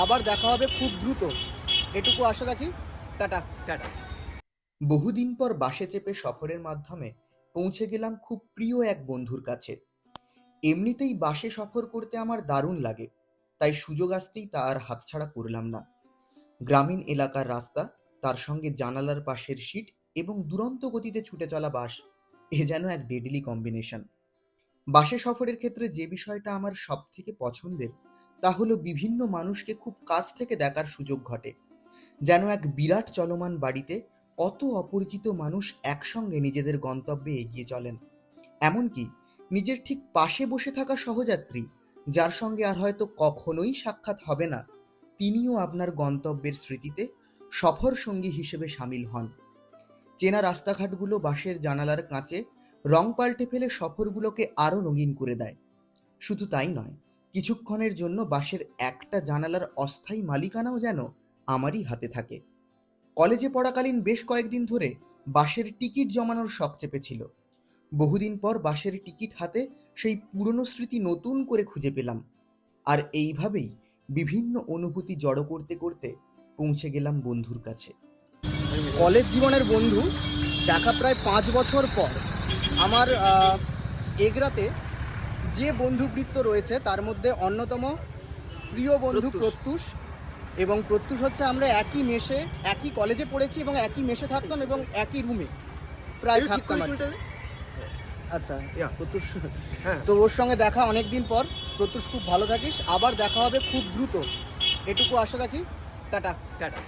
আবার দেখা হবে খুব দ্রুত, এটুকু আশা রাখি। Tata tata. বহুদিন পর বাসে চেপে সফরের মাধ্যমে পৌঁছে গেলাম খুব প্রিয় এক বন্ধুর কাছে। এমনিতেই বাসে সফর করতে আমার দারুণ লাগে, তাই সুযোগ আসতেই তা আর হাতছাড়া করলাম না। গ্রামীণ এলাকার রাস্তা, তার সঙ্গে জানালার পাশের সিট এবং দুরন্ত গতিতে ছুটে চলা বাস, এ যেন এক ডেডলি কম্বিনেশন। বাসে সফরের ক্ষেত্রে যে বিষয়টা আমার সব থেকে পছন্দের তা হলো বিভিন্ন মানুষকে খুব কাছ থেকে দেখার সুযোগ ঘটে। যেন এক বিরাট চলমান বাড়িতে কত অপরিচিত মানুষ একসঙ্গে নিজেদের গন্তব্যে এগিয়ে চলেন। এমনকি নিজের ঠিক পাশে বসে থাকা সহযাত্রী, যার সঙ্গে আর হয়তো কখনোই সাক্ষাৎ হবে না, তিনিও আপনার গন্তব্যের স্মৃতিতে সফর সঙ্গী হিসেবে সামিল হন। চেনা রাস্তাঘাটগুলো বাসের জানালার কাঁচে রং পাল্টে ফেলে সফরগুলোকে আরও রঙিন করে দেয়। শুধু তাই নয়, কিছুক্ষণের জন্য বাসের একটা জানালার অস্থায়ী মালিকানাও যেন আমারই হাতে থাকে। কলেজে পড়াকালীন বেশ কয়েকদিন ধরে বাসের টিকিট জমানোর শখ চেপেছিল। বহুদিন পর বাসের টিকিট হাতে সেই পুরনো স্মৃতি নতুন করে খুঁজে পেলাম। আর এইভাবেই বিভিন্ন অনুভূতি জড়ো করতে করতে পৌঁছে গেলাম বন্ধুর কাছে। কলেজ জীবনের বন্ধু, দেখা প্রায় 5 বছর পর। আমার এগরাতে যে বন্ধুবৃত্ত রয়েছে তার মধ্যে অন্যতম প্রিয় বন্ধু প্রত্যুষ। এবং প্রত্যুষ হচ্ছে আমরা একই মেসে, একই কলেজে পড়েছি এবং একই মেসে থাকতাম এবং একই রুমে প্রায় থাকতাম। আচ্ছা, প্রত্যুষ, তো ওর সঙ্গে দেখা অনেক দিন পর। প্রত্যুষ, খুব ভালো থাকিস, আবার দেখা হবে খুব দ্রুত, এটুকু আশা রাখি। Tata tata.